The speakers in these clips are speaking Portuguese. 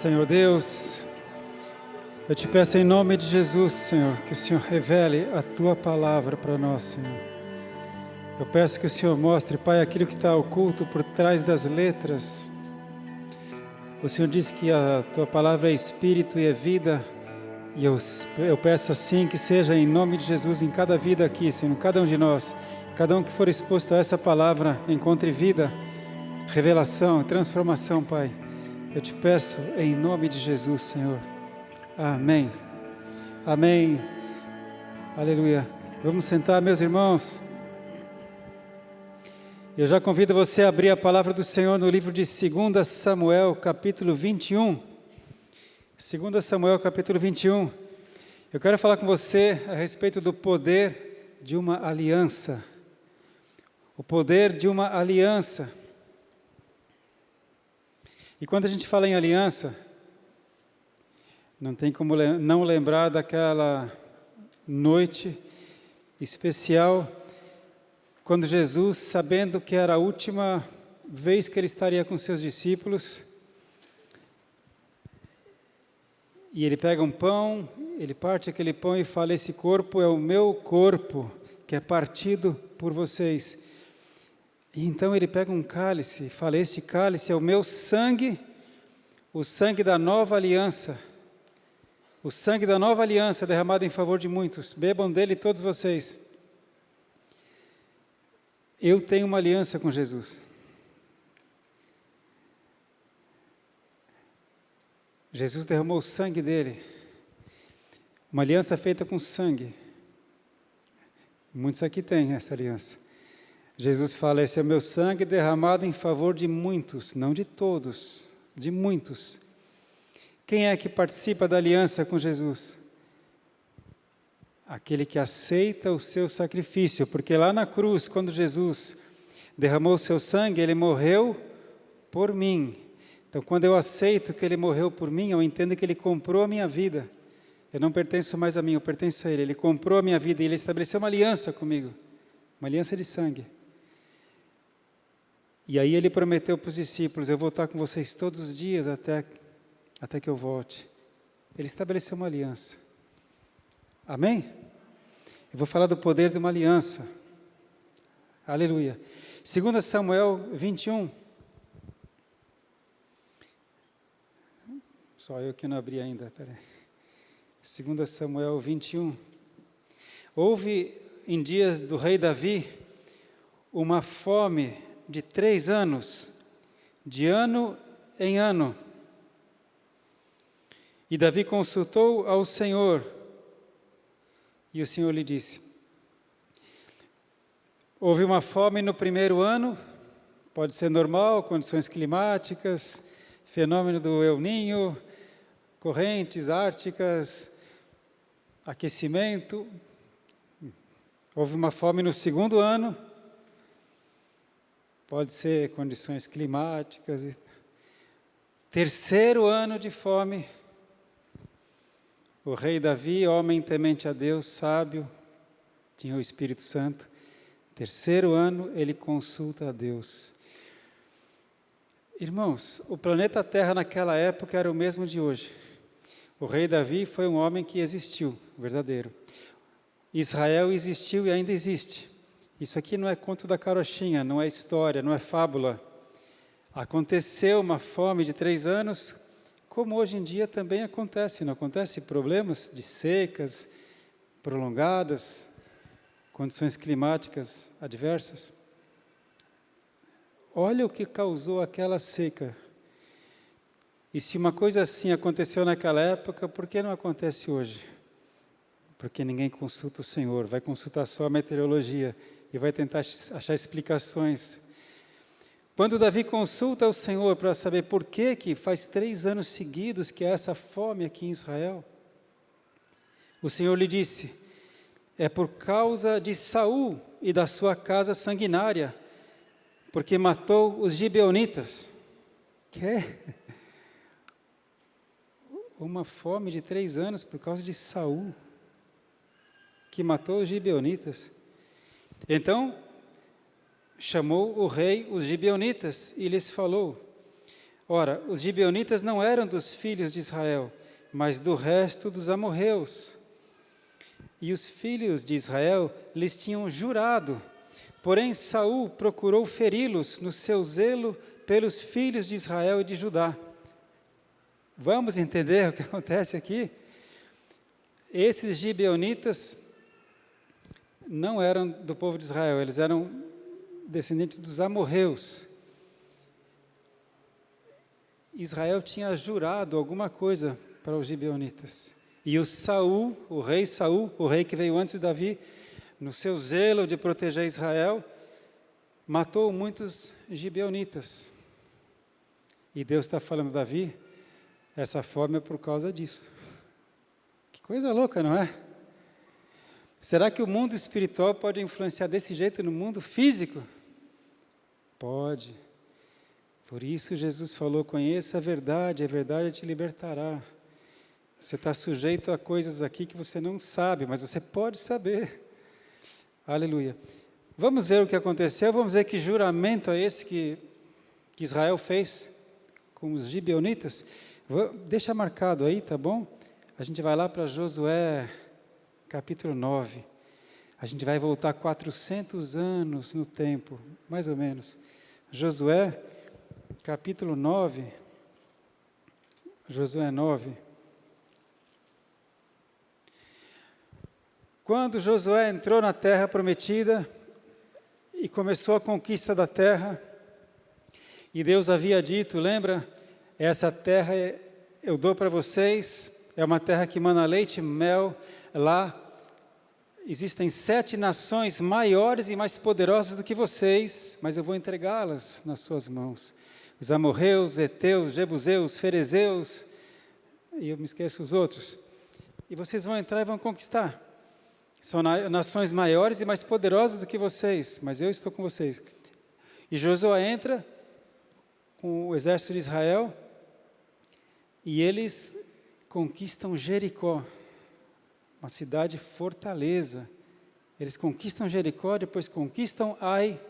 Senhor Deus, eu te peço em nome de Jesus, Senhor, que o Senhor revele a Tua palavra para nós, Senhor. Eu peço que o Senhor mostre, Pai, aquilo que está oculto por trás das letras. O Senhor disse que a Tua palavra é espírito e é vida, e eu peço assim que seja em nome de Jesus em cada vida aqui, Senhor, em cada um de nós, cada um que for exposto a essa palavra, encontre vida, revelação, transformação, Pai. Eu te peço em nome de Jesus, Senhor. Amém. Amém. Aleluia. Vamos sentar, meus irmãos. Eu já convido você a abrir a palavra do Senhor no livro de 2 Samuel, capítulo 21. 2 Samuel, capítulo 21. Eu quero falar com você a respeito do poder de uma aliança. O poder de uma aliança. E quando a gente fala em aliança, não tem como não lembrar daquela noite especial, quando Jesus, sabendo que era a última vez que ele estaria com seus discípulos, e ele pega um pão, ele parte aquele pão e fala: esse corpo é o meu corpo, que é partido por vocês. E então ele pega um cálice e fala: este cálice é o meu sangue, o sangue da nova aliança. O sangue da nova aliança derramado em favor de muitos. Bebam dele todos vocês. Eu tenho uma aliança com Jesus. Jesus derramou o sangue dele. Uma aliança feita com sangue. Muitos aqui têm essa aliança. Jesus fala: esse é o meu sangue derramado em favor de muitos, não de todos, de muitos. Quem é que participa da aliança com Jesus? Aquele que aceita o seu sacrifício, porque lá na cruz, quando Jesus derramou o seu sangue, ele morreu por mim. Então, quando eu aceito que ele morreu por mim, eu entendo que ele comprou a minha vida. Eu não pertenço mais a mim, eu pertenço a ele. Ele comprou a minha vida e ele estabeleceu uma aliança comigo, uma aliança de sangue. E aí ele prometeu para os discípulos: eu vou estar com vocês todos os dias até que eu volte. Ele estabeleceu uma aliança. Amém? Eu vou falar do poder de uma aliança. Aleluia. 2 Samuel 21. Só eu que não abri ainda, peraí. 2 Samuel 21. Houve em dias do rei Davi uma fome de 3 anos, de ano em ano. E Davi consultou ao Senhor, e o Senhor lhe disse: houve uma fome no primeiro ano, pode ser normal, condições climáticas, fenômeno do El Niño, correntes árticas, aquecimento. Houve uma fome no segundo ano, pode ser condições climáticas. Terceiro ano de fome. O rei Davi, homem temente a Deus, sábio, tinha o Espírito Santo. Terceiro ano, ele consulta a Deus. Irmãos, o planeta Terra naquela época era o mesmo de hoje. O rei Davi foi um homem que existiu, verdadeiro. Israel existiu e ainda existe. Isso aqui não é conto da carochinha, não é história, não é fábula. Aconteceu uma fome de 3 anos, como hoje em dia também acontece. Não acontece problemas de secas prolongadas, condições climáticas adversas? Olha o que causou aquela seca. E se uma coisa assim aconteceu naquela época, por que não acontece hoje? Porque ninguém consulta o Senhor, vai consultar só a meteorologia e vai tentar achar explicações. Quando Davi consulta o Senhor para saber por que faz 3 anos seguidos que há essa fome aqui em Israel, o Senhor lhe disse: é por causa de Saul e da sua casa sanguinária, porque matou os gibeonitas. Que? Uma fome de 3 anos por causa de Saul, que matou os gibeonitas. Então chamou o rei os gibeonitas e lhes falou: Ora, os gibeonitas não eram dos filhos de Israel, mas do resto dos amorreus. E os filhos de Israel lhes tinham jurado, porém Saul procurou feri-los no seu zelo pelos filhos de Israel e de Judá. Vamos entender o que acontece aqui? Esses gibeonitas não eram do povo de Israel, eles eram descendentes dos amorreus. Israel tinha jurado alguma coisa para os gibeonitas. E o Saul, o rei que veio antes de Davi, no seu zelo de proteger Israel, matou muitos gibeonitas. E Deus está falando, Davi, essa forma é por causa disso. Que coisa louca, não é? Será que o mundo espiritual pode influenciar desse jeito no mundo físico? Pode. Por isso Jesus falou, conheça a verdade te libertará. Você está sujeito a coisas aqui que você não sabe, mas você pode saber. Aleluia. Vamos ver o que aconteceu, vamos ver que juramento é esse que Israel fez com os gibeonitas. Deixa marcado aí, tá bom? A gente vai lá para Josué, capítulo 9. A gente vai voltar 400 anos no tempo, mais ou menos. Josué, capítulo 9. Josué 9. Quando Josué entrou na terra prometida e começou a conquista da terra, e Deus havia dito, lembra? Essa terra eu dou para vocês, é uma terra que mana leite e mel. Lá existem 7 nações maiores e mais poderosas do que vocês, mas eu vou entregá-las nas suas mãos. Os amorreus, heteus, jebuseus, ferezeus, e eu me esqueço os outros. E vocês vão entrar e vão conquistar. São nações maiores e mais poderosas do que vocês, mas eu estou com vocês. E Josué entra com o exército de Israel e eles conquistam Jericó, uma cidade fortaleza. Eles conquistam Jericó, depois conquistam Ai,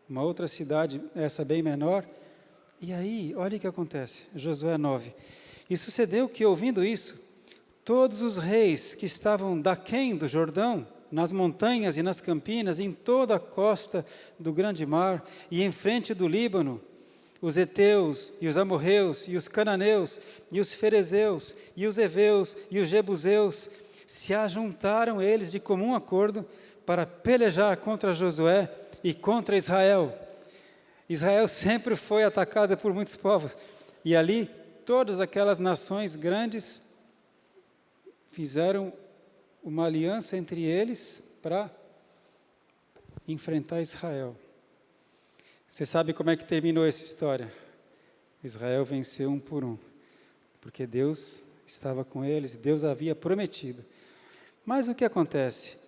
uma outra cidade, essa bem menor. E aí, olha o que acontece, Josué 9. E sucedeu que, ouvindo isso, todos os reis que estavam daquém do Jordão, nas montanhas e nas campinas, em toda a costa do grande mar e em frente do Líbano, os heteus e os amorreus e os cananeus e os ferezeus e os heveus e os jebuseus se ajuntaram eles de comum acordo para pelejar contra Josué e contra Israel. Israel sempre foi atacada por muitos povos e ali todas aquelas nações grandes fizeram uma aliança entre eles para enfrentar Israel. Você sabe como é que terminou essa história? Israel venceu um por um, porque Deus estava com eles, Deus havia prometido. Mas o que acontece?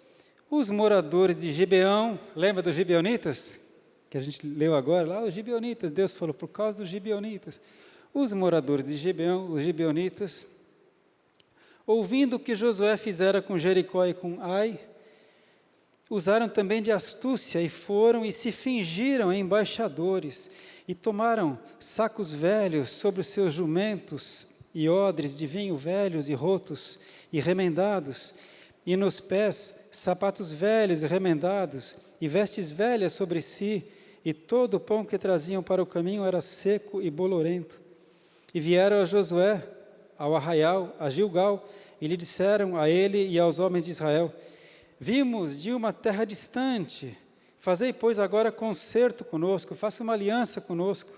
Os moradores de Gibeão, lembra dos gibeonitas? Que a gente leu agora, lá os gibeonitas, Deus falou, por causa dos gibeonitas. Os moradores de Gibeão, os gibeonitas, ouvindo o que Josué fizera com Jericó e com Ai, usaram também de astúcia e foram e se fingiram embaixadores e tomaram sacos velhos sobre os seus jumentos e odres de vinho velhos e rotos e remendados, e nos pés sapatos velhos e remendados e vestes velhas sobre si, e todo o pão que traziam para o caminho era seco e bolorento. E vieram a Josué, ao arraial, a Gilgal, e lhe disseram a ele e aos homens de Israel, vimos de uma terra distante, fazei, pois, agora concerto conosco, faça uma aliança conosco.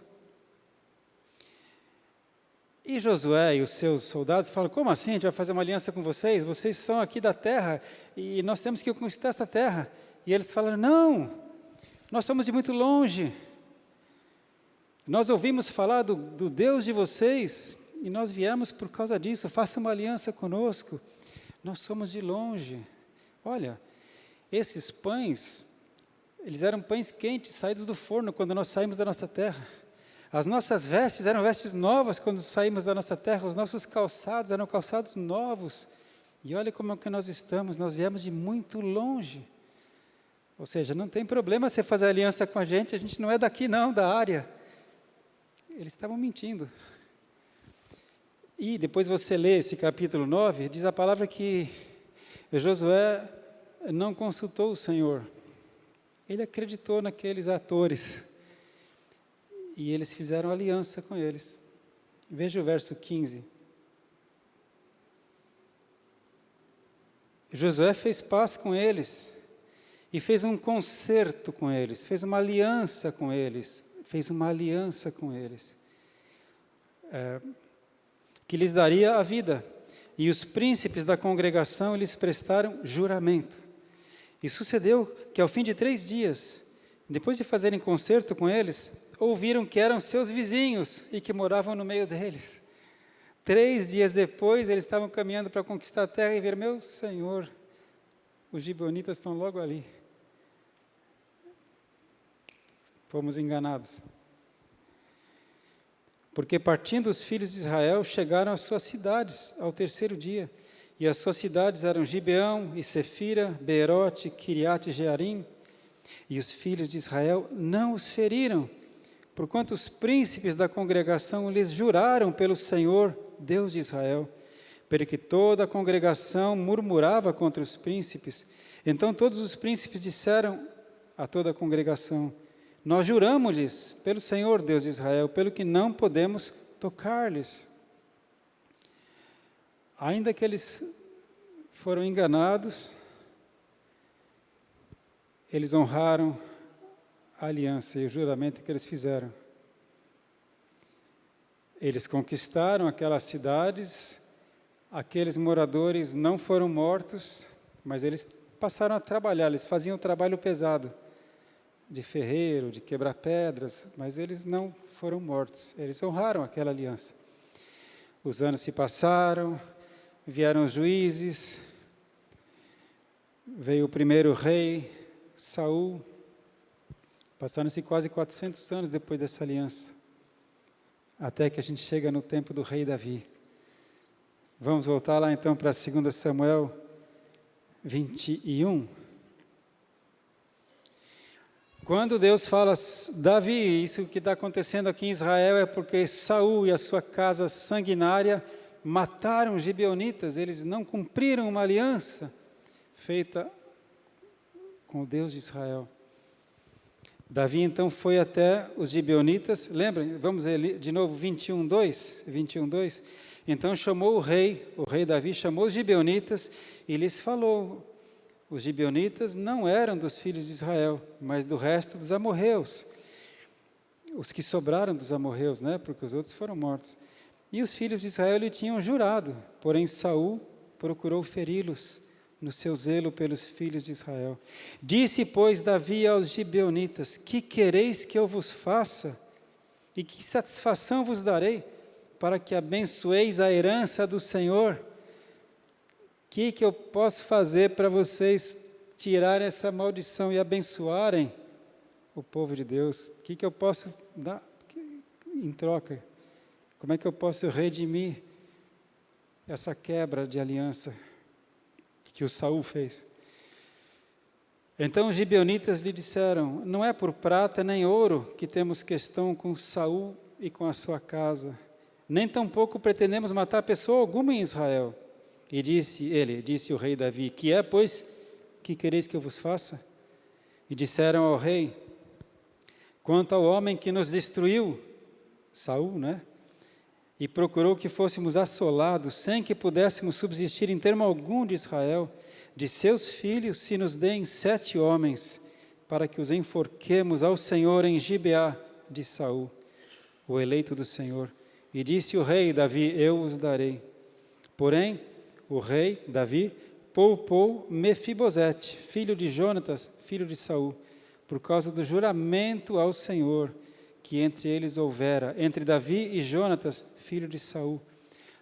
E Josué e os seus soldados falam, como assim, a gente vai fazer uma aliança com vocês? Vocês são aqui da terra, e nós temos que conquistar essa terra. E eles falam, não, nós somos de muito longe, nós ouvimos falar do Deus de vocês, e nós viemos por causa disso, faça uma aliança conosco, nós somos de longe. Olha, esses pães, eles eram pães quentes, saídos do forno, quando nós saímos da nossa terra. As nossas vestes eram vestes novas, quando saímos da nossa terra, os nossos calçados eram calçados novos. E olha como é que nós estamos, nós viemos de muito longe. Ou seja, não tem problema você fazer aliança com a gente não é daqui não, da área. eles estavam mentindo. E depois você lê esse capítulo 9, diz a palavra que Josué não consultou o Senhor. Ele acreditou naqueles atores. E eles fizeram aliança com eles. Veja o verso 15. Josué fez paz com eles e fez um concerto com eles, fez uma aliança com eles, que lhes daria a vida. E os príncipes da congregação lhes prestaram juramento. E sucedeu que ao fim de 3 dias, depois de fazerem concerto com eles, ouviram que eram seus vizinhos e que moravam no meio deles. 3 dias depois, eles estavam caminhando para conquistar a terra e viram: meu Senhor, os gibeonitas estão logo ali. Fomos enganados. Porque partindo os filhos de Israel, chegaram às suas cidades ao 3º dia. E as suas cidades eram Gibeão e Sefira, Beerote, Kiriate Jearim. E os filhos de Israel não os feriram, porquanto os príncipes da congregação lhes juraram pelo Senhor, Deus de Israel, porque toda a congregação murmurava contra os príncipes. Então todos os príncipes disseram a toda a congregação: nós juramos-lhes pelo Senhor, Deus de Israel, pelo que não podemos tocar-lhes. Ainda que eles foram enganados, eles honraram a aliança e o juramento que eles fizeram. Eles conquistaram aquelas cidades, aqueles moradores não foram mortos, mas eles passaram a trabalhar, eles faziam o trabalho pesado, de ferreiro, de quebrar pedras, mas eles não foram mortos, eles honraram aquela aliança. Os anos se passaram, vieram os juízes, veio o primeiro rei, Saul. Passaram-se quase 400 anos depois dessa aliança, até que a gente chega no tempo do rei Davi. Vamos voltar lá então para 2 Samuel 21. Quando Deus fala: Davi, isso que está acontecendo aqui em Israel é porque Saul e a sua casa sanguinária mataram os gibeonitas, eles não cumpriram uma aliança feita com o Deus de Israel. Davi então foi até os gibeonitas, lembrem, vamos ler de novo 21:2. Então chamou o rei Davi chamou os gibeonitas e lhes falou. Os gibeonitas não eram dos filhos de Israel, mas do resto dos amorreus, os que sobraram dos amorreus, né? Porque os outros foram mortos. E os filhos de Israel lhe tinham jurado, porém Saul procurou feri-los no seu zelo pelos filhos de Israel. Disse, pois, Davi aos gibeonitas: que quereis que eu vos faça? E que satisfação vos darei, para que abençoeis a herança do Senhor? O que eu posso fazer para vocês tirarem essa maldição e abençoarem o povo de Deus? O que eu posso dar em troca? Como é que eu posso redimir essa quebra de aliança que o Saul fez? Então os gibeonitas lhe disseram: não é por prata nem ouro que temos questão com Saul e com a sua casa, nem tampouco pretendemos matar pessoa alguma em Israel. E disse o rei Davi: que é, pois, que quereis que eu vos faça? E disseram ao rei: quanto ao homem que nos destruiu, Saul, né? E procurou que fôssemos assolados, sem que pudéssemos subsistir em termo algum de Israel, de seus filhos se nos deem 7 homens, para que os enforquemos ao Senhor em Gibeá de Saul, o eleito do Senhor. E disse o rei Davi: eu os darei. Porém, o rei Davi poupou Mefibosete, filho de Jonatas, filho de Saul, por causa do juramento ao Senhor que entre eles houvera, entre Davi e Jonatas, filho de Saul.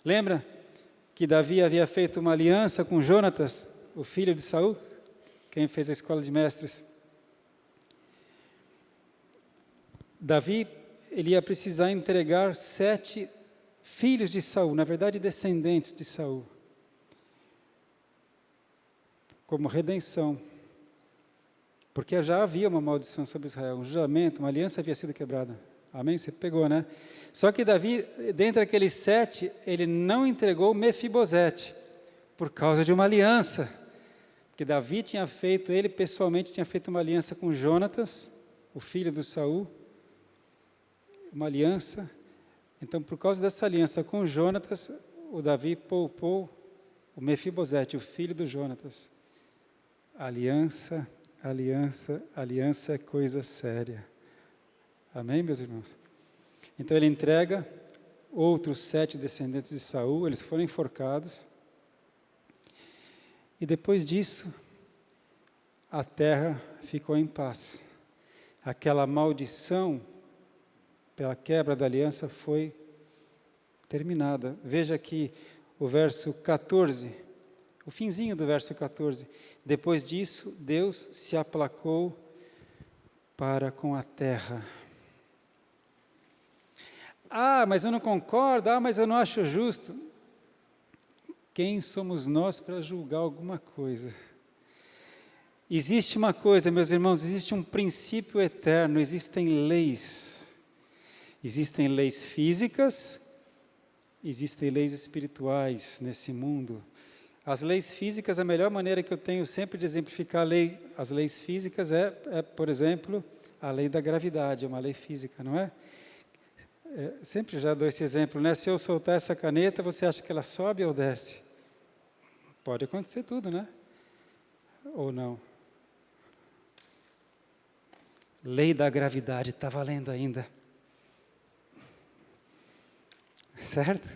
Lembra que Davi havia feito uma aliança com Jonatas, o filho de Saul? Quem fez a escola de mestres? Davi, ele ia precisar entregar 7 filhos de Saul, na verdade descendentes de Saul, como redenção, porque já havia uma maldição sobre Israel, um juramento, uma aliança havia sido quebrada. Amém? Você pegou, né? Só que Davi, dentre aqueles 7, ele não entregou Mefibosete, por causa de uma aliança. Que Davi tinha feito, ele pessoalmente tinha feito uma aliança com Jonatas, o filho do Saul. Uma aliança. Então, por causa dessa aliança com Jonatas, o Davi poupou o Mefibosete, o filho do Jonatas. Aliança, aliança, aliança é coisa séria. Amém, meus irmãos? Então ele entrega outros 7 descendentes de Saul, eles foram enforcados. E depois disso, a terra ficou em paz. Aquela maldição pela quebra da aliança foi terminada. Veja aqui o verso 14, o finzinho do verso 14. Depois disso, Deus se aplacou para com a terra. Ah, mas eu não concordo, mas eu não acho justo. Quem somos nós para julgar alguma coisa? Existe uma coisa, meus irmãos, existe um princípio eterno, existem leis. Existem leis físicas, existem leis espirituais nesse mundo. As leis físicas, a melhor maneira que eu tenho sempre de exemplificar as leis físicas por exemplo, a lei da gravidade, é uma lei física, não é? Sempre já dou esse exemplo, né? Se eu soltar essa caneta, você acha que ela sobe ou desce? Pode acontecer tudo, né? Ou não? Lei da gravidade está valendo ainda. Certo?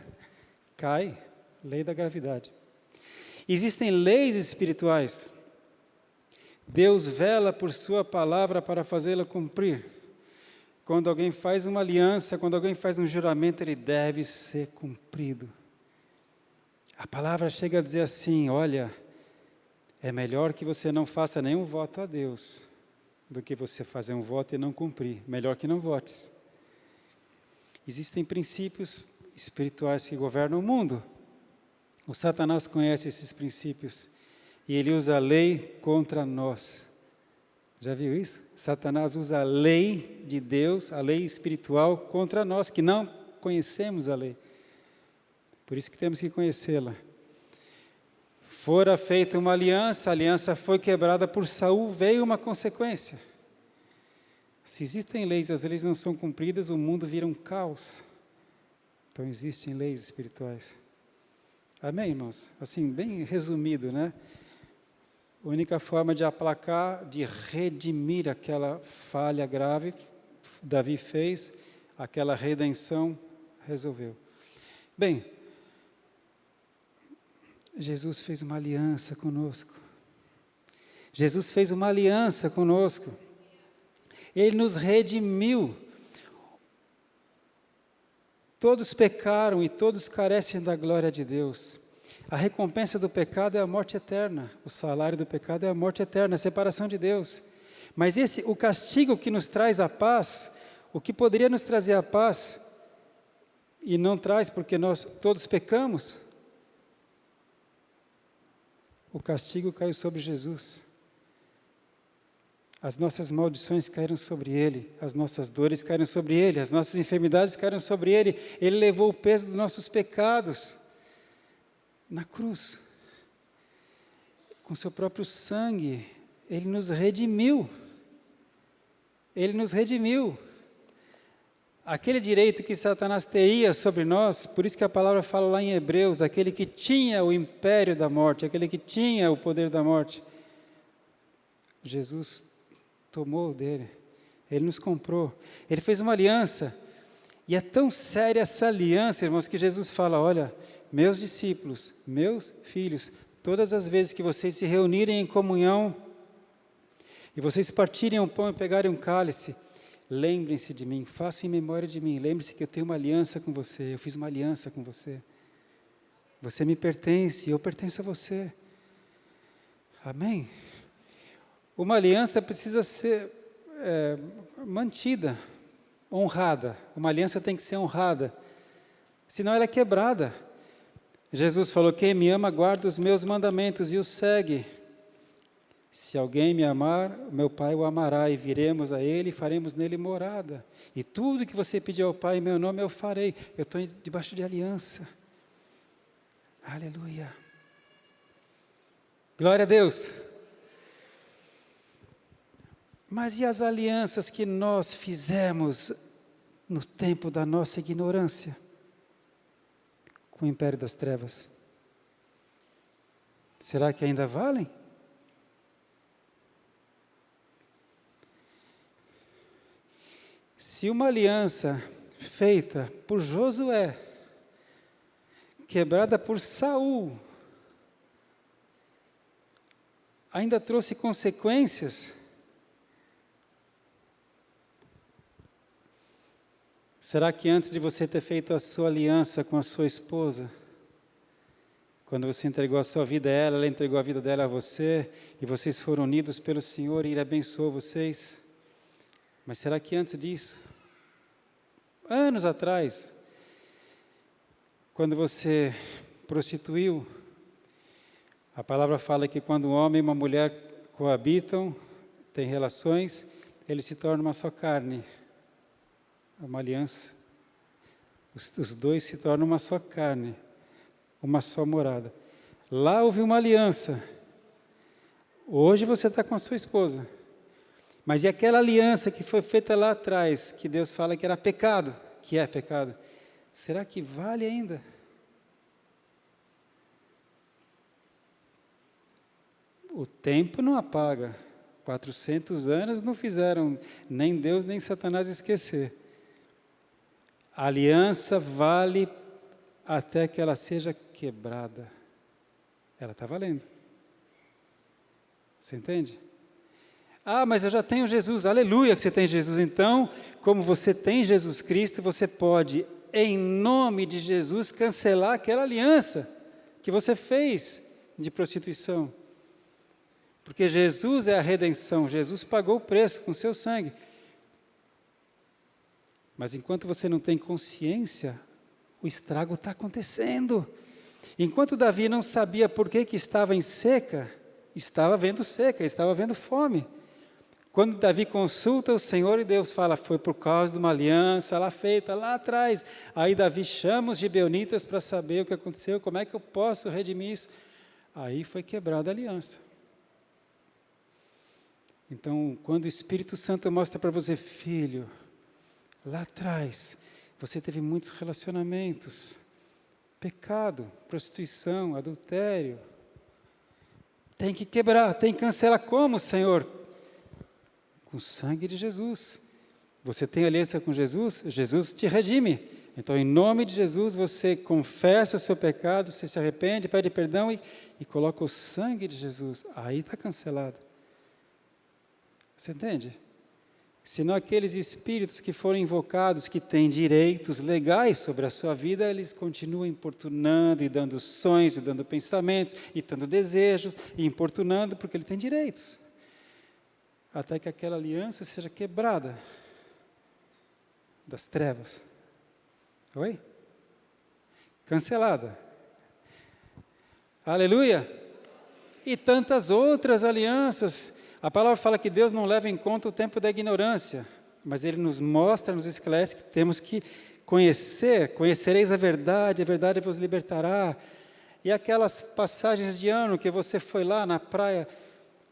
Cai, lei da gravidade. Existem leis espirituais. Deus vela por sua palavra para fazê-la cumprir. Quando alguém faz uma aliança, quando alguém faz um juramento, ele deve ser cumprido. A palavra chega a dizer assim, olha, é melhor que você não faça nenhum voto a Deus, do que você fazer um voto e não cumprir. Melhor que não votes. Existem princípios espirituais que governam o mundo. O Satanás conhece esses princípios e ele usa a lei contra nós. Já viu isso? Satanás usa a lei de Deus, a lei espiritual, contra nós, que não conhecemos a lei. Por isso que temos que conhecê-la. Fora feita uma aliança, a aliança foi quebrada por Saul, veio uma consequência. Se existem leis, as leis não são cumpridas, o mundo vira um caos. Então existem leis espirituais. Amém, irmãos? Assim, bem resumido, né? A única forma de aplacar, de redimir aquela falha grave, Davi fez, aquela redenção resolveu. Bem, Jesus fez uma aliança conosco. Jesus fez uma aliança conosco. Ele nos redimiu. Todos pecaram e todos carecem da glória de Deus. A recompensa do pecado é a morte eterna. O salário do pecado é a morte eterna, a separação de Deus. Mas o castigo que nos traz a paz, o que poderia nos trazer a paz, e não traz porque nós todos pecamos, o castigo caiu sobre Jesus. As nossas maldições caíram sobre Ele, as nossas dores caíram sobre Ele, as nossas enfermidades caíram sobre Ele. Ele levou o peso dos nossos pecados na cruz. Com seu próprio sangue, Ele nos redimiu. Ele nos redimiu. Aquele direito que Satanás teria sobre nós, por isso que a palavra fala lá em Hebreus, aquele que tinha o império da morte, aquele que tinha o poder da morte, Jesus tomou dele, Ele nos comprou, Ele fez uma aliança, e é tão séria essa aliança, irmãos, que Jesus fala, olha, meus discípulos, meus filhos, todas as vezes que vocês se reunirem em comunhão, e vocês partirem o pão e pegarem um cálice, lembrem-se de mim, façam em memória de mim, lembre-se que eu tenho uma aliança com você, eu fiz uma aliança com você, você me pertence, eu pertenço a você, amém? Uma aliança precisa ser mantida, honrada, uma aliança tem que ser honrada, senão ela é quebrada. Jesus falou, quem me ama guarda os meus mandamentos e os segue. Se alguém me amar, meu Pai o amará, e viremos a Ele e faremos nele morada. E tudo que você pedir ao Pai em meu nome eu farei. Eu estou debaixo de aliança. Aleluia. Glória a Deus. Mas e as alianças que nós fizemos no tempo da nossa ignorância com o império das trevas? Será que ainda valem? Se uma aliança feita por Josué, quebrada por Saul, ainda trouxe consequências, será que antes de você ter feito a sua aliança com a sua esposa, quando você entregou a sua vida a ela, ela entregou a vida dela a você, e vocês foram unidos pelo Senhor e Ele abençoou vocês, mas será que antes disso, anos atrás, quando você prostituiu, a palavra fala que quando um homem e uma mulher coabitam, têm relações, eles se tornam uma só carne, uma aliança. Os dois se tornam uma só carne, uma só morada. Lá houve uma aliança. Hoje você está com a sua esposa. Mas e aquela aliança que foi feita lá atrás, que Deus fala que era pecado, que é pecado, será que vale ainda? O tempo não apaga. 400 anos não fizeram nem Deus nem Satanás esquecer. A aliança vale até que ela seja quebrada. Ela está valendo. Você entende? Ah, mas eu já tenho Jesus. Aleluia que você tem Jesus. Então, como você tem Jesus Cristo, você pode, em nome de Jesus, cancelar aquela aliança que você fez de prostituição. Porque Jesus é a redenção. Jesus pagou o preço com seu sangue. Mas enquanto você não tem consciência, o estrago está acontecendo. Enquanto Davi não sabia por que estava em seca, estava havendo seca, estava havendo fome. Quando Davi consulta o Senhor e Deus fala, foi por causa de uma aliança lá feita, lá atrás. Aí Davi chama os gibeonitas para saber o que aconteceu, como é que eu posso redimir isso. Aí foi quebrada a aliança. Então, quando o Espírito Santo mostra para você, filho, lá atrás, você teve muitos relacionamentos, pecado, prostituição, adultério. Tem que quebrar, tem que cancelar. Como, Senhor? Com o sangue de Jesus. Você tem aliança com Jesus? Jesus te redime. Então, em nome de Jesus, você confessa o seu pecado, você se arrepende, pede perdão e coloca o sangue de Jesus. Aí está cancelado. Você entende? Senão aqueles espíritos que foram invocados, que têm direitos legais sobre a sua vida, eles continuam importunando e dando sonhos, e dando pensamentos, e dando desejos, e importunando porque ele tem direitos. Até que aquela aliança seja quebrada das trevas. Oi? Cancelada. Aleluia! E tantas outras alianças. A palavra fala que Deus não leva em conta o tempo da ignorância, mas Ele nos mostra, nos esclarece que temos que conhecereis a verdade vos libertará. E aquelas passagens de ano que você foi lá na praia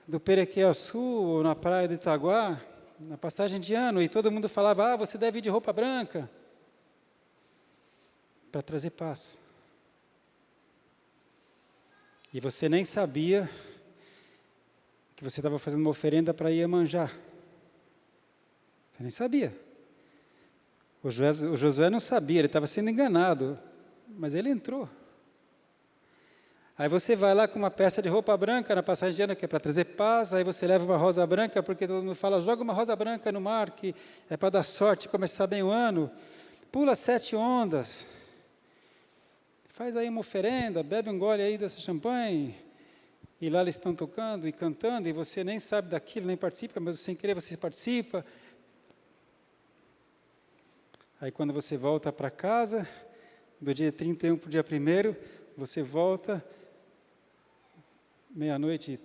do Perequê-Açu, ou na praia de Itaguá, na passagem de ano, e todo mundo falava, você deve ir de roupa branca, para trazer paz. E você nem sabia que você estava fazendo uma oferenda para Iemanjá. Você nem sabia. O Josué não sabia, ele estava sendo enganado, mas ele entrou. Aí você vai lá com uma peça de roupa branca na passagem de ano, que é para trazer paz, aí você leva uma rosa branca, porque todo mundo fala, joga uma rosa branca no mar, que é para dar sorte, começar bem o ano, pula 7 ondas, faz aí uma oferenda, bebe um gole aí dessa champanhe, e lá eles estão tocando e cantando, e você nem sabe daquilo, nem participa, mas sem querer você participa. Aí quando você volta para casa, do dia 31 para o dia 1º, você volta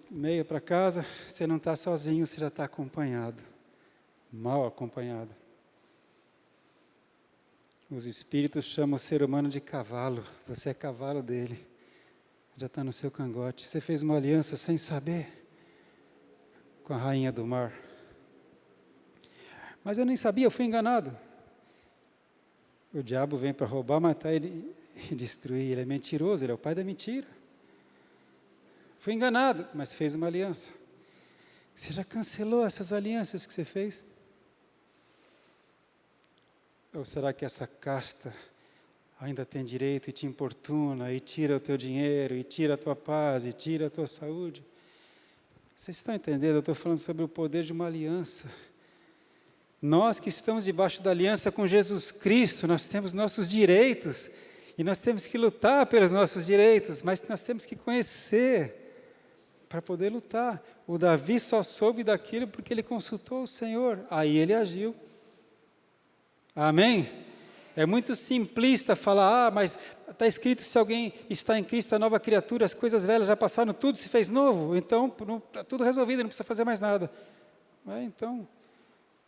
meia para casa, você não está sozinho, você já está acompanhado, mal acompanhado. Os espíritos chamam o ser humano de cavalo, você é cavalo dele, já está no seu cangote. Você fez uma aliança sem saber com a rainha do mar. Mas eu nem sabia, eu fui enganado. O diabo vem para roubar, matar e destruir, ele é mentiroso, ele é o pai da mentira. Fui enganado, mas fez uma aliança. Você já cancelou essas alianças que você fez? Ou será que essa casta ainda tem direito e te importuna, e tira o teu dinheiro, e tira a tua paz, e tira a tua saúde? Vocês estão entendendo? Eu estou falando sobre o poder de uma aliança. Nós que estamos debaixo da aliança com Jesus Cristo, nós temos nossos direitos, e nós temos que lutar pelos nossos direitos, mas nós temos que conhecer para poder lutar. O Davi só soube daquilo porque ele consultou o Senhor, aí ele agiu. Amém? É muito simplista falar, mas está escrito, se alguém está em Cristo, a nova criatura, as coisas velhas já passaram, tudo se fez novo, então está tudo resolvido, não precisa fazer mais nada. Então,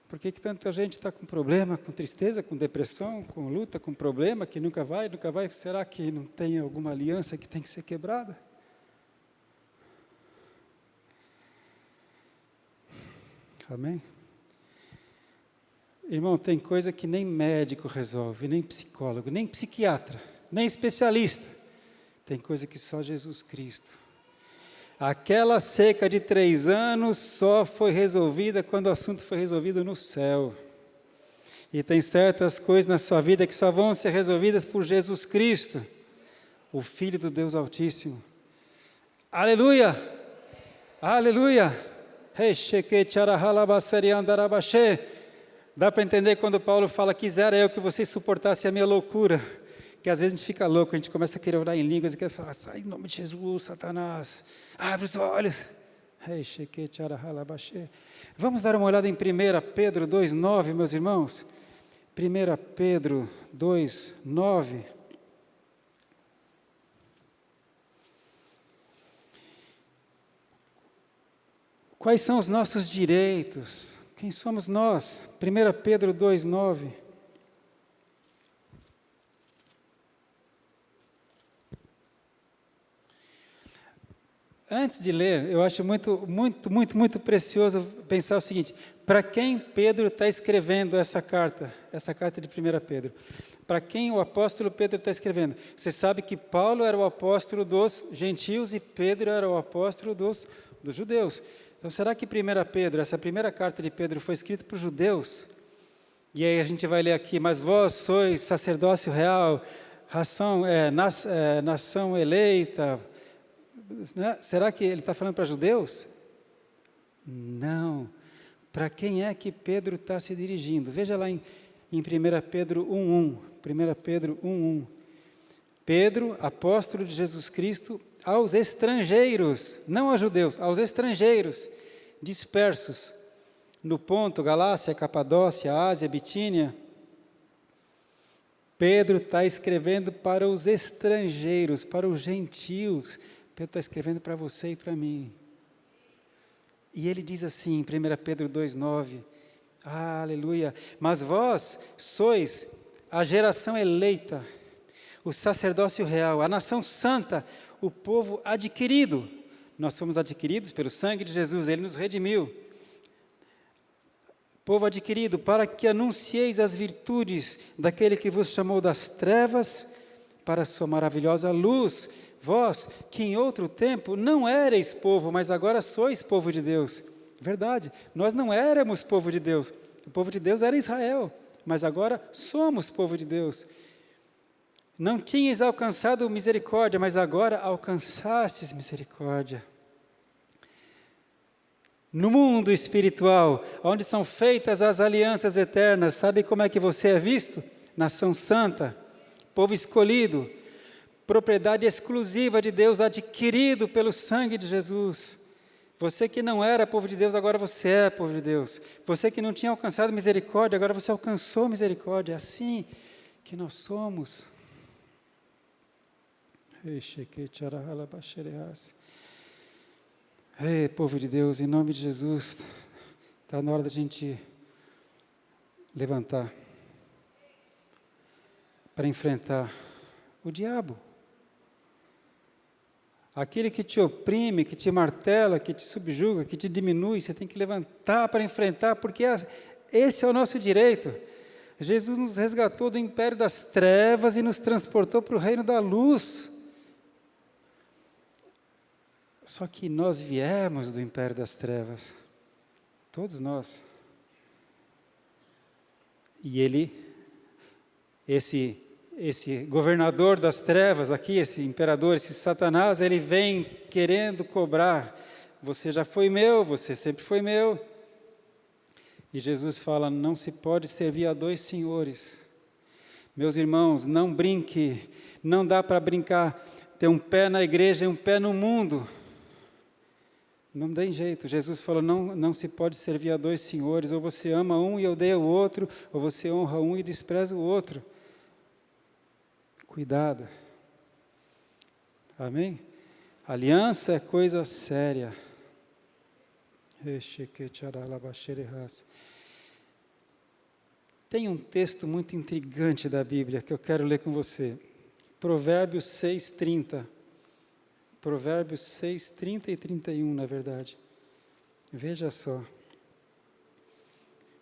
por que tanta gente está com problema, com tristeza, com depressão, com luta, com problema, que nunca vai, será que não tem alguma aliança que tem que ser quebrada? Amém? Irmão, tem coisa que nem médico resolve, nem psicólogo, nem psiquiatra, nem especialista. Tem coisa que só Jesus Cristo. Aquela seca de 3 anos só foi resolvida quando o assunto foi resolvido no céu. E tem certas coisas na sua vida que só vão ser resolvidas por Jesus Cristo, o Filho do Deus Altíssimo. Aleluia! Aleluia! Dá para entender quando Paulo fala, quisera eu que vocês suportassem a minha loucura, que às vezes a gente fica louco, a gente começa a querer orar em línguas e quer falar, sai em nome de Jesus, Satanás, abre os olhos. Vamos dar uma olhada em 1 Pedro 2,9, meus irmãos. 1 Pedro 2,9. Quais são os nossos direitos? Quem somos nós? 1 Pedro 2,9. Antes de ler, eu acho muito precioso pensar o seguinte, para quem Pedro está escrevendo essa carta de 1 Pedro? Para quem o apóstolo Pedro está escrevendo? Você sabe que Paulo era o apóstolo dos gentios e Pedro era o apóstolo dos judeus. Então, será que 1 Pedro, essa primeira carta de Pedro foi escrita para os judeus? E aí a gente vai ler aqui, mas vós sois sacerdócio real, nação eleita. Né? Será que ele está falando para judeus? Não. Para quem é que Pedro está se dirigindo? Veja lá em 1 Pedro 1,1. 1 Pedro 1,1. Pedro, apóstolo de Jesus Cristo, aos estrangeiros, não aos judeus, aos estrangeiros, dispersos no Ponto, Galácia, Capadócia, Ásia, Bitínia. Pedro está escrevendo para os estrangeiros, para os gentios. Pedro está escrevendo para você e para mim. E ele diz assim, em 1 Pedro 2,9, aleluia, mas vós sois a geração eleita, o sacerdócio real, a nação santa, o povo adquirido. Nós fomos adquiridos pelo sangue de Jesus, Ele nos redimiu. Povo adquirido, para que anuncieis as virtudes daquele que vos chamou das trevas para a sua maravilhosa luz. Vós, que em outro tempo não éreis povo, mas agora sois povo de Deus. Verdade, nós não éramos povo de Deus. O povo de Deus era Israel, mas agora somos povo de Deus. Não tinhas alcançado misericórdia, mas agora alcançastes misericórdia. No mundo espiritual, onde são feitas as alianças eternas, sabe como é que você é visto? Nação santa, povo escolhido, propriedade exclusiva de Deus, adquirido pelo sangue de Jesus. Você que não era povo de Deus, agora você é povo de Deus. Você que não tinha alcançado misericórdia, agora você alcançou misericórdia. É assim que nós somos. Ei, povo de Deus, em nome de Jesus, está na hora da gente levantar para enfrentar o diabo. Aquele que te oprime, que te martela, que te subjuga, que te diminui, você tem que levantar para enfrentar, porque esse é o nosso direito. Jesus nos resgatou do império das trevas e nos transportou para o reino da luz. Só que nós viemos do império das trevas, todos nós. E esse governador das trevas aqui, esse imperador, esse Satanás, ele vem querendo cobrar. Você já foi meu, você sempre foi meu. E Jesus fala, não se pode servir a dois senhores. Meus irmãos, não brinque, não dá para brincar, ter um pé na igreja e um pé no mundo. Não tem jeito. Jesus falou, não se pode servir a dois senhores, ou você ama um e odeia o outro, ou você honra um e despreza o outro. Cuidado. Amém? Aliança é coisa séria. Tem um texto muito intrigante da Bíblia que eu quero ler com você. Provérbios 6:30. Provérbios 6:30 e 31, na verdade. Veja só.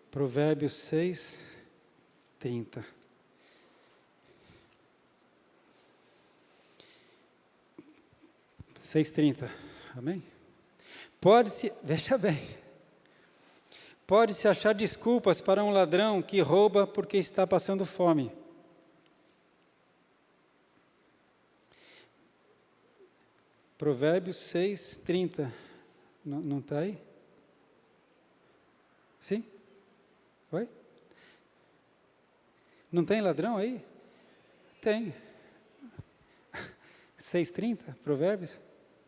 Provérbios 6:30. Amém? Veja bem, pode-se achar desculpas para um ladrão que rouba porque está passando fome. Provérbios 6:30, não está aí? Sim? Oi? Não tem ladrão aí? Tem. 6:30, Provérbios?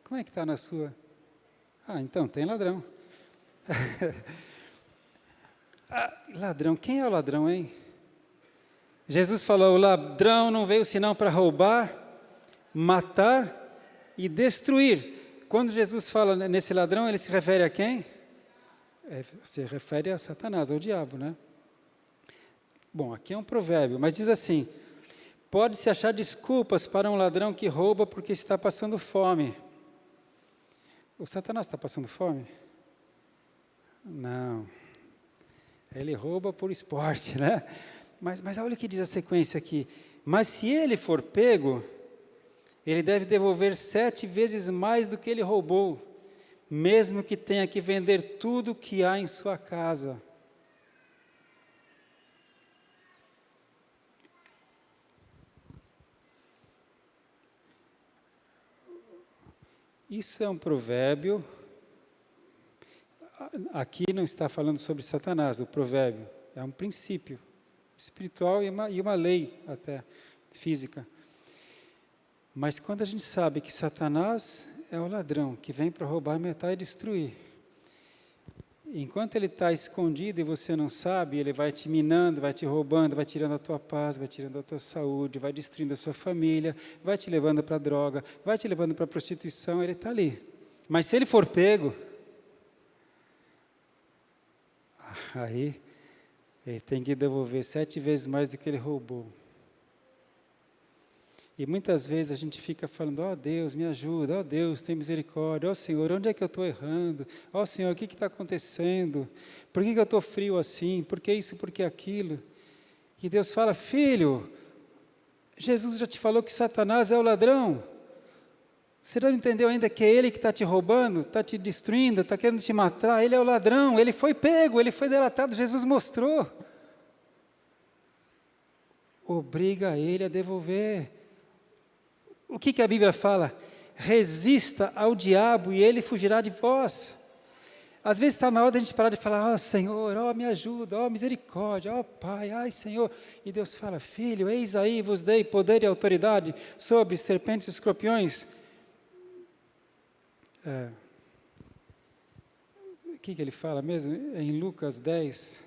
Como é que está na sua? Então, tem ladrão. Ladrão, quem é o ladrão, hein? Jesus falou, o ladrão não veio senão para roubar, matar e destruir. Quando Jesus fala nesse ladrão, ele se refere a quem? Se refere a Satanás, ao diabo, né? Bom, aqui é um provérbio, mas diz assim, pode-se achar desculpas para um ladrão que rouba porque está passando fome. O Satanás está passando fome? Não. Ele rouba por esporte, né? Mas olha o que diz a sequência aqui. Mas se ele for pego, ele deve devolver 7 vezes mais do que ele roubou, mesmo que tenha que vender tudo o que há em sua casa. Isso é um provérbio. Aqui não está falando sobre Satanás, o provérbio. É um princípio espiritual e uma lei até física. Mas quando a gente sabe que Satanás é o ladrão que vem para roubar, matar e destruir. Enquanto ele está escondido e você não sabe, ele vai te minando, vai te roubando, vai tirando a tua paz, vai tirando a tua saúde, vai destruindo a sua família, vai te levando para a droga, vai te levando para a prostituição, ele está ali. Mas se ele for pego, aí ele tem que devolver 7 vezes mais do que ele roubou. E muitas vezes a gente fica falando, ó Deus, me ajuda, ó Deus, tem misericórdia, ó Senhor, onde é que eu estou errando? Ó Senhor, o que está acontecendo? Por que eu estou frio assim? Por que isso, por que aquilo? E Deus fala, filho, Jesus já te falou que Satanás é o ladrão. Você não entendeu ainda que é ele que está te roubando, está te destruindo, está querendo te matar? Ele é o ladrão, ele foi pego, ele foi delatado, Jesus mostrou. Obriga ele a devolver. O que a Bíblia fala? Resista ao diabo e ele fugirá de vós. Às vezes está na hora da gente parar de falar, Senhor, me ajuda, misericórdia, Pai, ai Senhor. E Deus fala, filho, eis aí vos dei poder e autoridade sobre serpentes e escorpiões. O que ele fala mesmo? Em Lucas 10.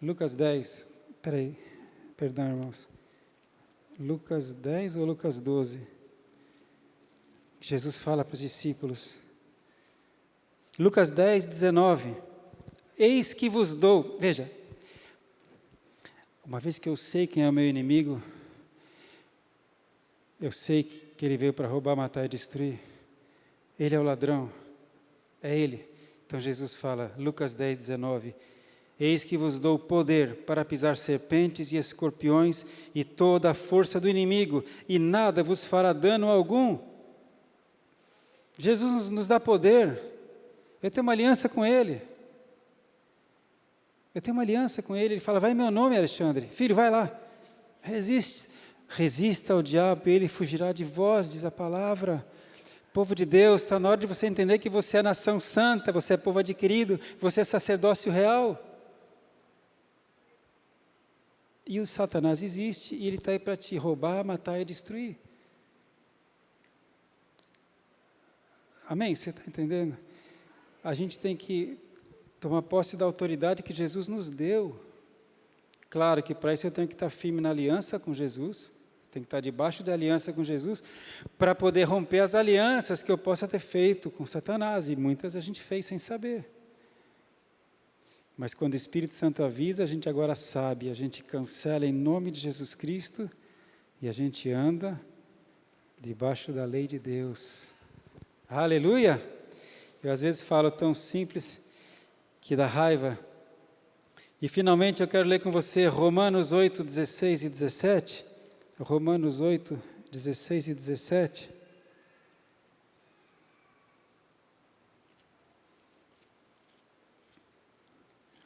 Lucas 10. Perdão, irmãos. Lucas 10 ou Lucas 12? Jesus fala para os discípulos. Lucas 10, 19. Eis que vos dou. Veja, uma vez que eu sei quem é o meu inimigo, eu sei que ele veio para roubar, matar e destruir. Ele é o ladrão. É ele. Então Jesus fala, Lucas 10, 19. Eis que vos dou poder para pisar serpentes e escorpiões e toda a força do inimigo, e nada vos fará dano algum. Jesus nos dá poder. Eu tenho uma aliança com Ele. Eu tenho uma aliança com Ele. Ele fala, vai em meu nome, Alexandre. Filho, vai lá. Resista ao diabo e ele fugirá de vós, diz a palavra. Povo de Deus, está na hora de você entender que você é nação santa, você é povo adquirido, você é sacerdócio real. E o Satanás existe e ele está aí para te roubar, matar e destruir. Amém? Você está entendendo? A gente tem que tomar posse da autoridade que Jesus nos deu. Claro que para isso eu tenho que estar firme na aliança com Jesus, tenho que estar debaixo da aliança com Jesus, para poder romper as alianças que eu possa ter feito com Satanás, e muitas a gente fez sem saber. Mas quando o Espírito Santo avisa, a gente agora sabe, a gente cancela em nome de Jesus Cristo, e a gente anda debaixo da lei de Deus. Aleluia! Eu às vezes falo tão simples que dá raiva. E finalmente eu quero ler com você Romanos 8, 16 e 17. Romanos 8, 16 e 17.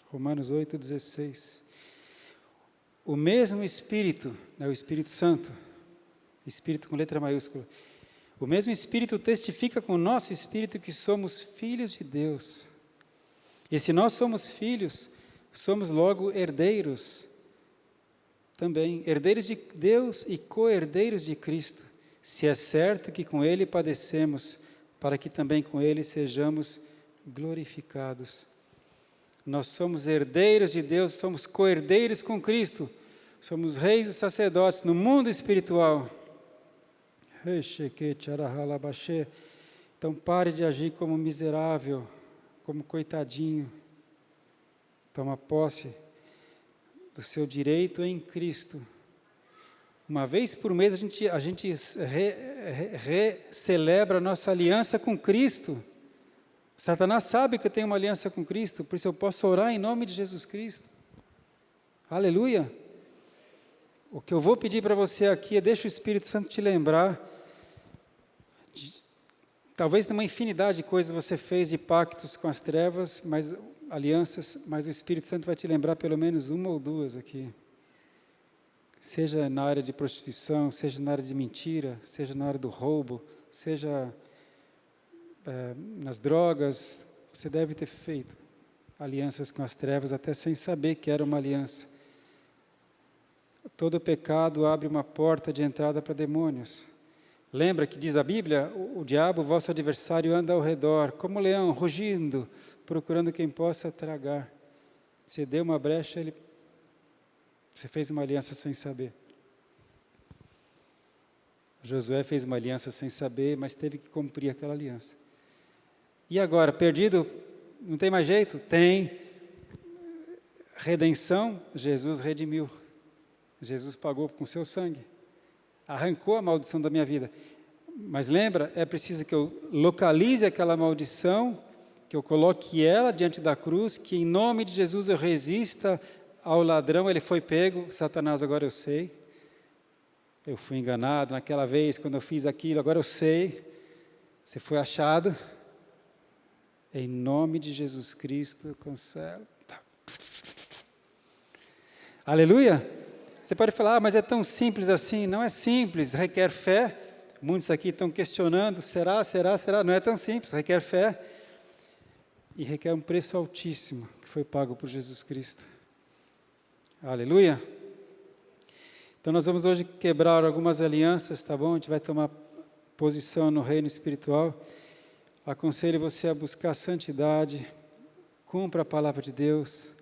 Romanos 8, 16. O mesmo Espírito, o Espírito Santo, Espírito com letra maiúscula, o mesmo Espírito testifica com o nosso Espírito que somos filhos de Deus. E se nós somos filhos, somos logo herdeiros também, herdeiros de Deus e co-herdeiros de Cristo, se é certo que com Ele padecemos, para que também com Ele sejamos glorificados. Nós somos herdeiros de Deus, somos co-herdeiros com Cristo, somos reis e sacerdotes no mundo espiritual. Então pare de agir como miserável, como coitadinho. Toma posse do seu direito em Cristo. Uma vez por mês a gente celebra a nossa aliança com Cristo. Satanás sabe que eu tenho uma aliança com Cristo, por isso eu posso orar em nome de Jesus Cristo. Aleluia! O que eu vou pedir para você aqui é deixa o Espírito Santo te lembrar. Talvez uma infinidade de coisas você fez de pactos com as trevas, alianças, mas o Espírito Santo vai te lembrar pelo menos uma ou duas aqui. Seja na área de prostituição, seja na área de mentira, seja na área do roubo, seja nas drogas, você deve ter feito alianças com as trevas, até sem saber que era uma aliança. Todo pecado abre uma porta de entrada para demônios. Lembra que diz a Bíblia, o diabo, vosso adversário, anda ao redor, como leão, rugindo, procurando quem possa tragar. Você deu uma brecha, você fez uma aliança sem saber. Josué fez uma aliança sem saber, mas teve que cumprir aquela aliança. E agora, perdido, não tem mais jeito? Tem. Redenção, Jesus redimiu. Jesus pagou com seu sangue. Arrancou a maldição da minha vida. Mas lembra, é preciso que eu localize aquela maldição, que eu coloque ela diante da cruz, que em nome de Jesus eu resista ao ladrão. Ele foi pego, Satanás, agora eu sei. Eu fui enganado naquela vez, quando eu fiz aquilo, agora eu sei. Você foi achado. Em nome de Jesus Cristo, eu cancelo. Aleluia! Você pode falar, mas é tão simples assim. Não é simples, requer fé. Muitos aqui estão questionando, será? Não é tão simples, requer fé. E requer um preço altíssimo, que foi pago por Jesus Cristo. Aleluia! Então nós vamos hoje quebrar algumas alianças, tá bom? A gente vai tomar posição no reino espiritual. Aconselho você a buscar santidade, cumpra a palavra de Deus,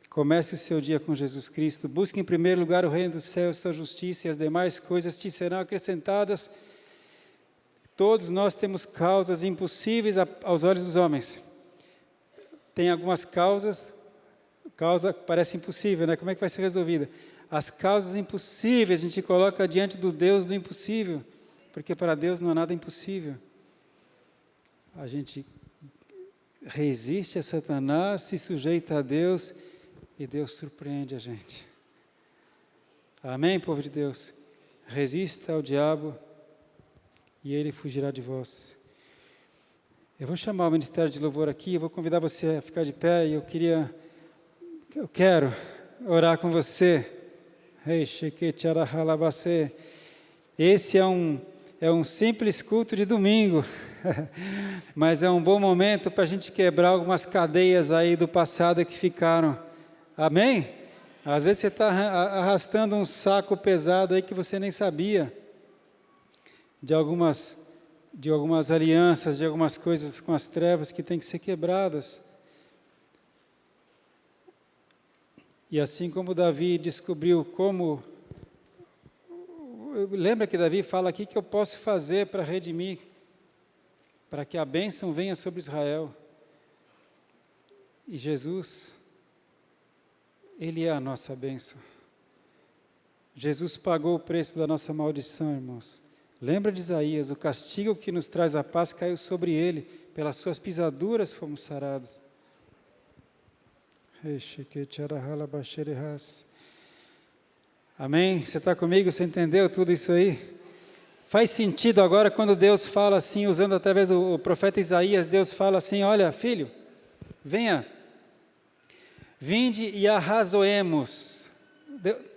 comece o seu dia com Jesus Cristo, busque em primeiro lugar o reino dos céus, sua justiça, e as demais coisas te serão acrescentadas. Todos nós temos causas impossíveis aos olhos dos homens. Tem algumas causa parece impossível, né? Como é que vai ser resolvida? As causas impossíveis a gente coloca diante do Deus do impossível, porque para Deus não há nada impossível. A gente resiste a Satanás, se sujeita a Deus e Deus surpreende a gente. Amém, povo de Deus? Resista ao diabo e ele fugirá de vós. Eu vou chamar o Ministério de Louvor aqui, eu vou convidar você a ficar de pé e eu quero orar com você. Esse é um simples culto de domingo, mas é um bom momento para a gente quebrar algumas cadeias aí do passado que ficaram. Amém? Às vezes você está arrastando um saco pesado aí que você nem sabia, de algumas alianças, de algumas coisas com as trevas que têm que ser quebradas. E assim como Davi descobriu como... Lembra que Davi fala aqui que eu posso fazer para redimir, para que a bênção venha sobre Israel. E Jesus, Ele é a nossa bênção. Jesus pagou o preço da nossa maldição, irmãos. Lembra de Isaías, o castigo que nos traz a paz caiu sobre Ele, pelas suas pisaduras fomos sarados. Amém? Você está comigo? Você entendeu tudo isso aí? Faz sentido agora quando Deus fala assim, usando através do profeta Isaías, Deus fala assim, olha, filho, venha, vinde e arrazoemos.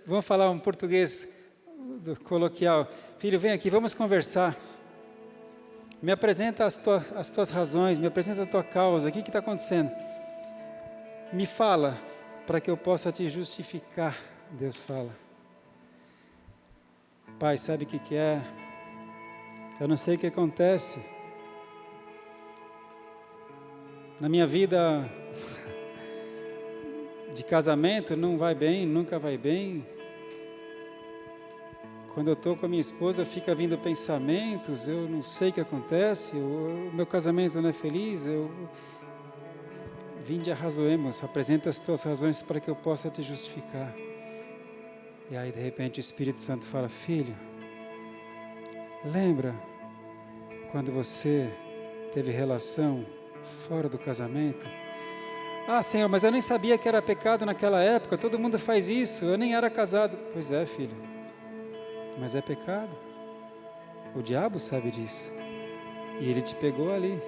Vamos falar um português coloquial. Filho, vem aqui, vamos conversar. Me apresenta as tuas razões, me apresenta a tua causa, o que está acontecendo? Me fala, para que eu possa te justificar, Deus fala. Pai, sabe o que é? Eu não sei o que acontece. Na minha vida de casamento não vai bem, nunca vai bem. Quando eu estou com a minha esposa, fica vindo pensamentos, eu não sei o que acontece, o meu casamento não é feliz, vinde arrazoemos, apresenta as tuas razões para que eu possa te justificar. E aí, de repente, o Espírito Santo fala, filho, lembra quando você teve relação fora do casamento? Ah, Senhor, mas eu nem sabia que era pecado naquela época, todo mundo faz isso, eu nem era casado. Pois é, filho, mas é pecado. O diabo sabe disso. E ele te pegou ali.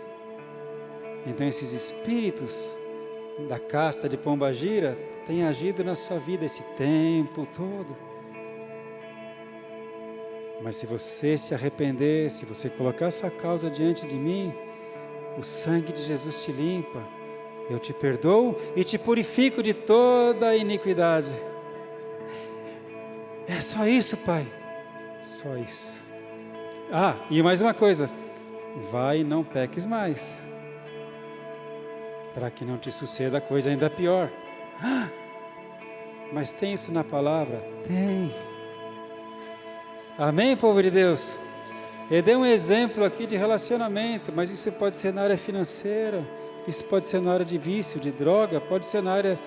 Então esses espíritos da casta de Pombagira têm agido na sua vida esse tempo todo. Mas se você se arrepender, se você colocar essa causa diante de mim, o sangue de Jesus te limpa. Eu te perdoo e te purifico de toda a iniquidade. É só isso, Pai. Só isso. Ah, e mais uma coisa. Vai e não peques mais, para que não te suceda coisa ainda pior. Ah, mas tem isso na palavra? Tem. Amém, povo de Deus? Eu dei um exemplo aqui de relacionamento, mas isso pode ser na área financeira, isso pode ser na área de vício, de droga, pode ser na área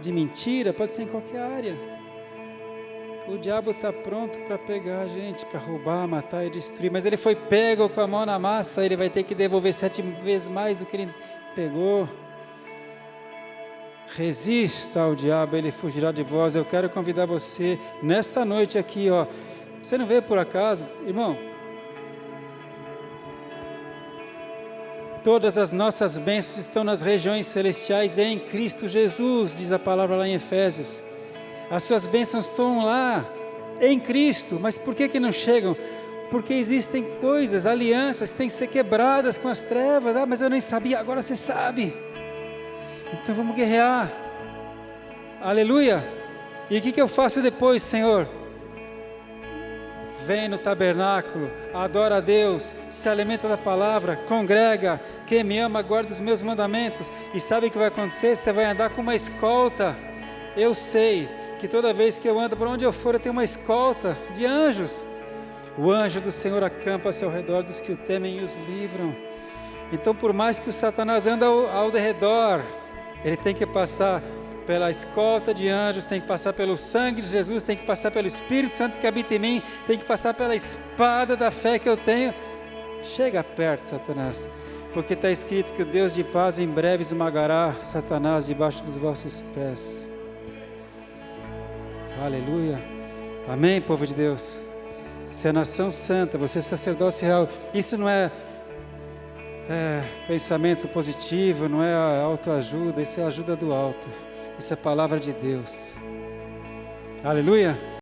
de mentira, pode ser em qualquer área. O diabo está pronto para pegar a gente, para roubar, matar e destruir, mas ele foi pego com a mão na massa, ele vai ter que devolver 7 vezes mais do que ele pegou. Resista ao diabo, ele fugirá de vós. Eu quero convidar você, nessa noite aqui, ó, você não veio por acaso, irmão? Todas as nossas bênçãos estão nas regiões celestiais em Cristo Jesus, diz a palavra lá em Efésios. As suas bênçãos estão lá, em Cristo, mas por que não chegam? Porque existem coisas, alianças que têm que ser quebradas com as trevas. Ah, mas eu nem sabia, agora você sabe. Então vamos guerrear. Aleluia. E o que eu faço depois, Senhor? Vem no tabernáculo, adora a Deus, se alimenta da palavra, congrega. Quem me ama, guarda os meus mandamentos. E sabe o que vai acontecer? Você vai andar com uma escolta. Eu sei que toda vez que eu ando, por onde eu for, eu tenho uma escolta de anjos. O anjo do Senhor acampa-se ao redor dos que o temem e os livram. Então, por mais que o Satanás ande ao redor, ele tem que passar pela escolta de anjos, tem que passar pelo sangue de Jesus, tem que passar pelo Espírito Santo que habita em mim, tem que passar pela espada da fé que eu tenho. Chega perto, Satanás, porque está escrito que o Deus de paz em breve esmagará Satanás debaixo dos vossos pés. Aleluia. Amém, povo de Deus. Você é nação santa, você é sacerdócio real. Isso não é pensamento positivo, não é autoajuda, isso é a ajuda do alto. Isso é a palavra de Deus. Aleluia.